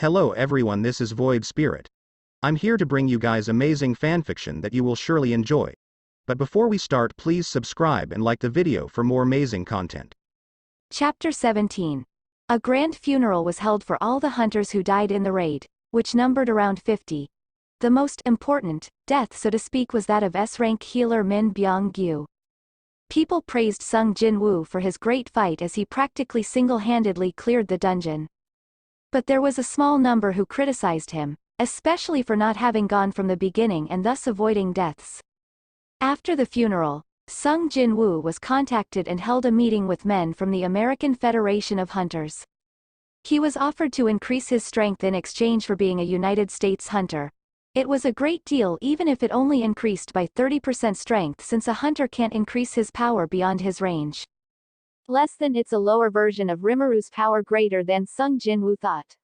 Hello everyone, this is Void Spirit. I'm here to bring you guys amazing fanfiction that you will surely enjoy. But before we start, please subscribe and like the video for more amazing content. Chapter 17. A grand funeral was held for all the hunters who died in the raid, which numbered around 50. The most important death, so to speak, was that of S-rank healer Min Byung-gyu. People praised Sung Jin-woo for his great fight as he practically single-handedly cleared the dungeon. But there was a small number who criticized him, especially for not having gone from the beginning and thus avoiding deaths. After the funeral, Sung Jin-woo was contacted and held a meeting with men from the American Federation of Hunters. He was offered to increase his strength in exchange for being a United States hunter. It was a great deal even if it only increased by 30% strength, since a hunter can't increase his power beyond his range. Less than it's a lower version of Rimaru's power, greater than Sung Jin-woo thought.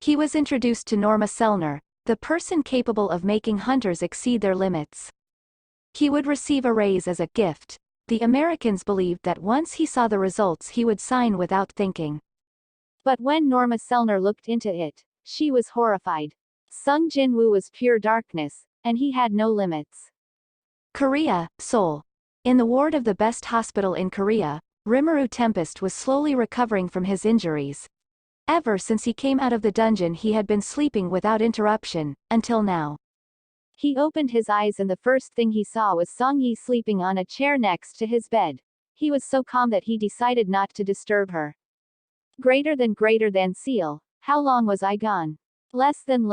He was introduced to Norma Selner, the person capable of making hunters exceed their limits. He would receive a raise as a gift. The Americans believed that once he saw the results he would sign without thinking. But when Norma Selner looked into it, she was horrified. Sung Jin-woo was pure darkness, and he had no limits. Korea, Seoul. In the ward of the best hospital in Korea, Rimuru Tempest was slowly recovering from his injuries. Ever since he came out of the dungeon he had been sleeping without interruption, until now. He opened his eyes and the first thing he saw was Song Yi sleeping on a chair next to his bed. He was so calm that he decided not to disturb her. Greater than seal. How long was I gone? Less than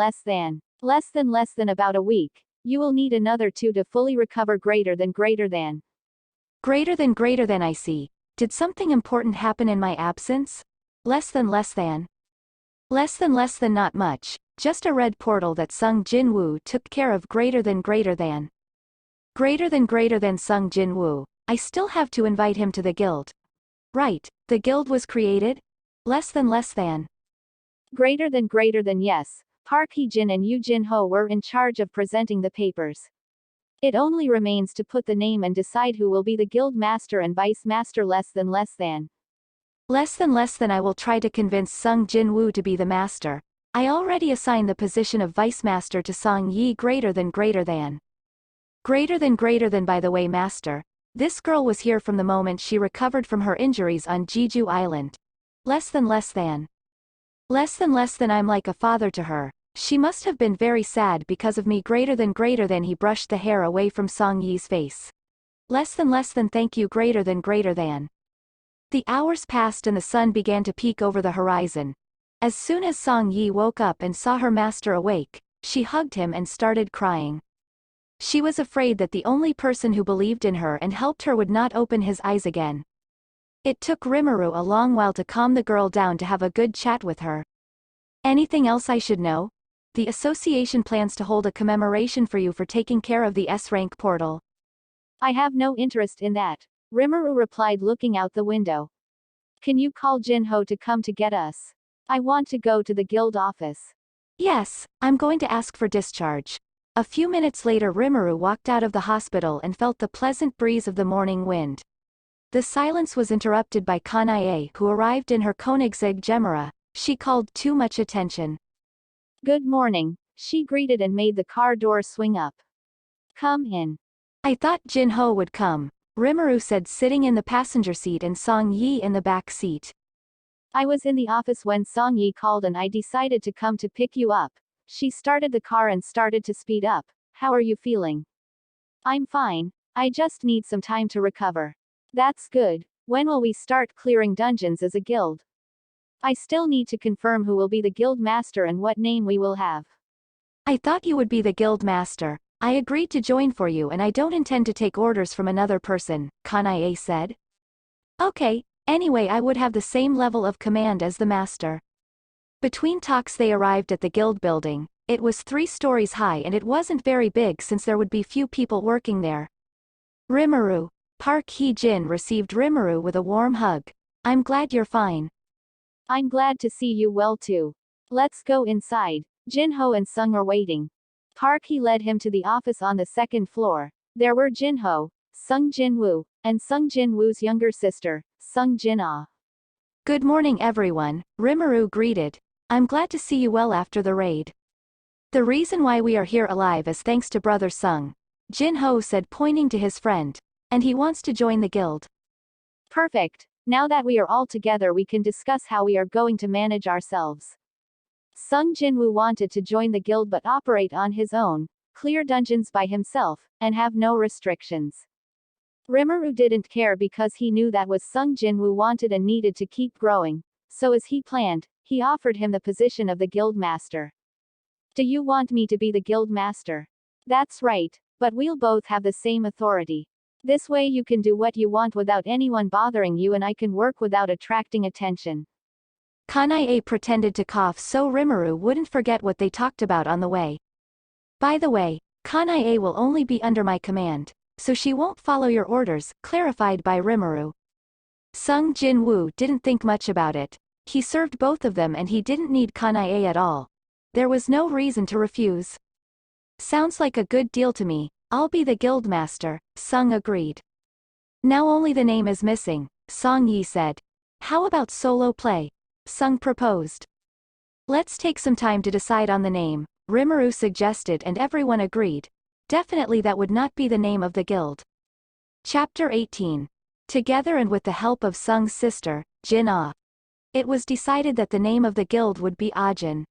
about a week. You will need another 2 to fully recover. Greater than. Greater than, I see. Did something important happen in my absence? Less than. Not much. Just a red portal that Sung Jin-woo took care of. Greater than. Sung Jin-woo. I still have to invite him to the guild. Right, the guild was created? Less than. Greater than, yes. Park Hee-jin and Yoo Jin-ho were in charge of presenting the papers. It only remains to put the name and decide who will be the guild master and vice master. Less than. I will try to convince Sung Jin-woo to be the master. I already assigned the position of vice master to Song Yi. Greater than. By the way, master, this girl was here from the moment she recovered from her injuries on Jeju Island. Less than. I'm like a father to her. She must have been very sad because of me. Greater than. He brushed the hair away from Song Yi's face. Less than. Thank you. Greater than. The hours passed and the sun began to peek over the horizon. As soon as Song Yi woke up and saw her master awake, she hugged him and started crying. She was afraid that the only person who believed in her and helped her would not open his eyes again. It took Rimuru a long while to calm the girl down to have a good chat with her. Anything else I should know? The association plans to hold a commemoration for you for taking care of the S-rank portal. I have no interest in that, Rimuru replied, looking out the window. Can you call Jin-ho to come to get us? I want to go to the guild office. Yes, I'm going to ask for discharge. A few minutes later Rimuru walked out of the hospital and felt the pleasant breeze of the morning wind. The silence was interrupted by Kanae, who arrived in her Koenigsegg Gemera. She called too much attention. Good morning, she greeted and made the car door swing up. Come in. I thought Jin-ho would come, Rimuru said, sitting in the passenger seat and Song Yi in the back seat. I was in the office when Song Yi called and I decided to come to pick you up. She started the car and started to speed up. How are you feeling? I'm fine. I just need some time to recover. That's good. When will we start clearing dungeons as a guild? I still need to confirm who will be the guild master and what name we will have. I thought you would be the guild master. I agreed to join for you and I don't intend to take orders from another person, Kanae said. Okay, anyway, I would have the same level of command as the master. Between talks they arrived at the guild building. It was 3 stories high and it wasn't very big since there would be few people working there. Rimuru. Park Hee-jin received Rimuru with a warm hug. I'm glad you're fine. I'm glad to see you well too. Let's go inside. Jin-ho and Sung are waiting. Park Hee led him to the office on the 2nd floor. There were Jin-ho, Sung Jin-woo, and Sung Jin-woo's younger sister, Sung Jin-ah. Good morning everyone, Rimuru greeted. I'm glad to see you well after the raid. The reason why we are here alive is thanks to Brother Sung, Jin-ho said pointing to his friend, and he wants to join the guild. Perfect. Now that we are all together we can discuss how we are going to manage ourselves. Sung Jin-woo wanted to join the guild but operate on his own, clear dungeons by himself, and have no restrictions. Rimuru didn't care because he knew that was Sung Jin-woo wanted and needed to keep growing, so as he planned, he offered him the position of the guild master. Do you want me to be the guild master? That's right, but we'll both have the same authority. This way you can do what you want without anyone bothering you and I can work without attracting attention. Kanae pretended to cough so Rimuru wouldn't forget what they talked about on the way. By the way, Kanae will only be under my command, so she won't follow your orders, clarified by Rimuru. Sung Jin-woo didn't think much about it. He served both of them and he didn't need Kanae at all. There was no reason to refuse. Sounds like a good deal to me, I'll be the guild master, Sung agreed. Now only the name is missing, Song Yi said. How about solo play? Sung proposed. Let's take some time to decide on the name, Rimuru suggested and everyone agreed. Definitely that would not be the name of the guild. Chapter 18. Together and with the help of Sung's sister, Jin-ah. It was decided that the name of the guild would be Ajin.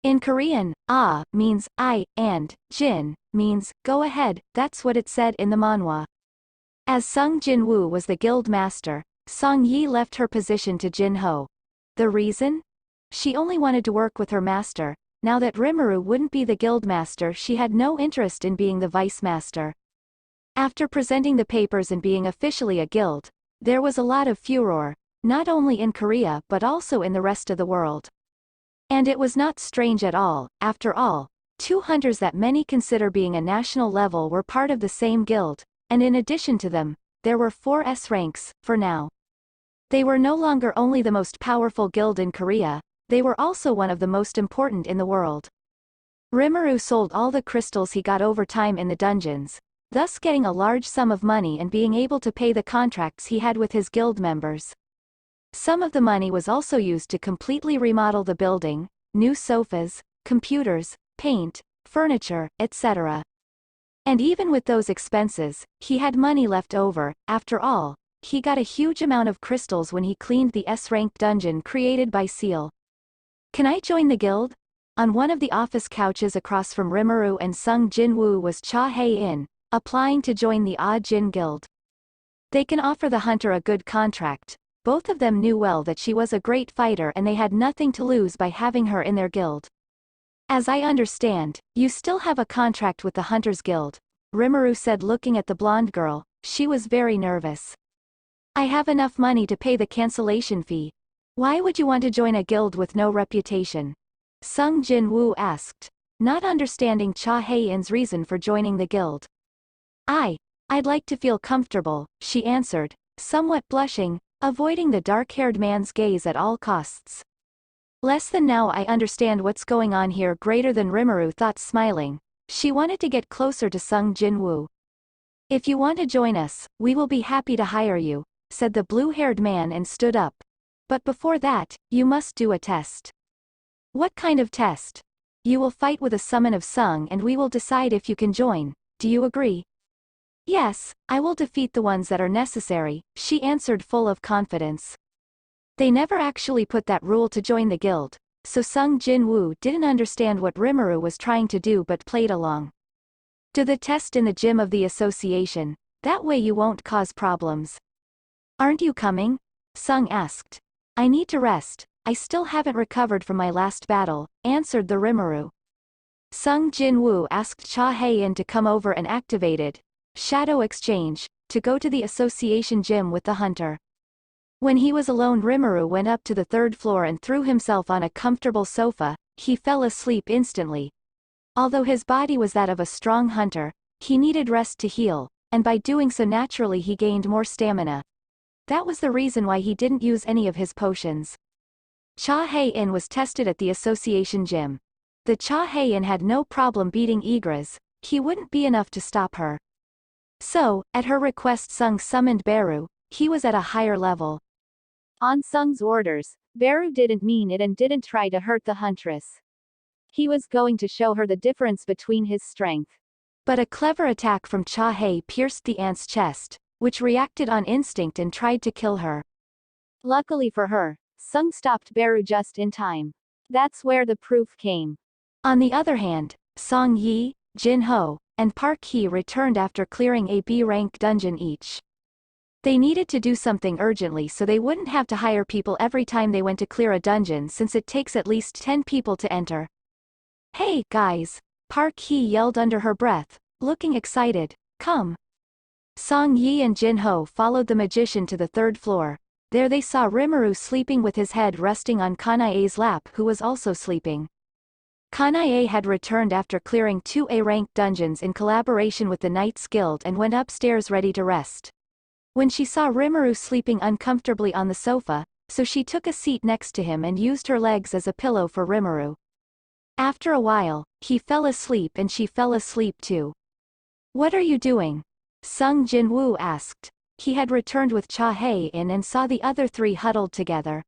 In Korean, Ah means I, and Jin means go ahead, that's what it said in the manhwa. As Sung Jin-woo was the guild master, Song Yi left her position to Jin-ho. The reason? She only wanted to work with her master. Now that Rimuru wouldn't be the guild master, she had no interest in being the vice master. After presenting the papers and being officially a guild, there was a lot of furor, not only in Korea but also in the rest of the world. And it was not strange at all. After all, 2 hunters that many consider being a national level were part of the same guild, and in addition to them, there were 4 S ranks, for now. They were no longer only the most powerful guild in Korea, they were also one of the most important in the world. Rimuru sold all the crystals he got over time in the dungeons, thus getting a large sum of money and being able to pay the contracts he had with his guild members. Some of the money was also used to completely remodel the building, new sofas, computers, paint, furniture, etc. And even with those expenses, he had money left over. After all, he got a huge amount of crystals when he cleaned the S-rank dungeon created by Seal. Can I join the guild? On one of the office couches across from Rimuru and Sung Jin-woo was Cha Hae-in, applying to join the Ah-Jin guild. They can offer the hunter a good contract. Both of them knew well that she was a great fighter and they had nothing to lose by having her in their guild. As I understand, you still have a contract with the Hunters Guild, Rimuru said looking at the blonde girl. She was very nervous. I have enough money to pay the cancellation fee. Why would you want to join a guild with no reputation? Sung Jin-woo asked, not understanding Cha Hae-in's reason for joining the guild. I'd like to feel comfortable, she answered, somewhat blushing, avoiding the dark-haired man's gaze at all costs. Less than now I understand what's going on here. Greater than Rimuru thought, smiling. She wanted to get closer to Sung Jin-woo. If you want to join us, we will be happy to hire you, said the blue-haired man and stood up. But before that, you must do a test. What kind of test? You will fight with a summon of Sung and we will decide if you can join. Do you agree? Yes, I will defeat the ones that are necessary, she answered full of confidence. They never actually put that rule to join the guild, so Sung Jin-woo didn't understand what Rimuru was trying to do but played along. Do the test in the gym of the association, that way you won't cause problems. Aren't you coming? Sung asked. I need to rest, I still haven't recovered from my last battle, answered the Rimuru. Sung Jin-woo asked Cha Hae-in to come over and activated Shadow Exchange, to go to the association gym with the hunter. When he was alone, Rimuru went up to the 3rd floor and threw himself on a comfortable sofa. He fell asleep instantly. Although his body was that of a strong hunter, he needed rest to heal, and by doing so naturally he gained more stamina. That was the reason why he didn't use any of his potions. Cha Hae-in was tested at the association gym. The Cha Hae-in had no problem beating Igras, he wouldn't be enough to stop her. So, at her request Sung summoned Beru, he was at a higher level. On Sung's orders, Beru didn't mean it and didn't try to hurt the huntress. He was going to show her the difference between his strength. But a clever attack from Cha-hei pierced the ant's chest, which reacted on instinct and tried to kill her. Luckily for her, Sung stopped Beru just in time. That's where the proof came. On the other hand, Song Yi, Jin Ho, and Park Hee returned after clearing a B-rank dungeon each. They needed to do something urgently so they wouldn't have to hire people every time they went to clear a dungeon since it takes at least 10 people to enter. Hey, guys! Park Hee yelled under her breath, looking excited. Come! Song Yi and Jin Ho followed the magician to the 3rd floor. There they saw Rimuru sleeping with his head resting on Kanae's lap, who was also sleeping. Kanae had returned after clearing 2 A-rank dungeons in collaboration with the Knights Guild and went upstairs ready to rest. When she saw Rimuru sleeping uncomfortably on the sofa, so she took a seat next to him and used her legs as a pillow for Rimuru. After a while, he fell asleep and she fell asleep too. What are you doing? Sung Jin-woo asked. He had returned with Cha-hei in and saw the other 3 huddled together.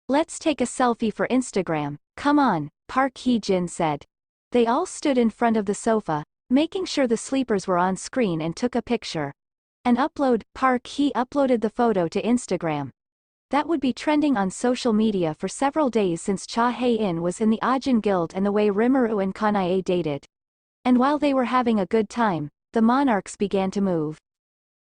Let's take a selfie for Instagram, come on, Park Hee-jin said. They all stood in front of the sofa, making sure the sleepers were on screen and took a picture. Park Hee uploaded the photo to Instagram. That would be trending on social media for several days since Cha-hei-in was in the Ajin Guild and the way Rimuru and Kanae dated. And while they were having a good time, the monarchs began to move.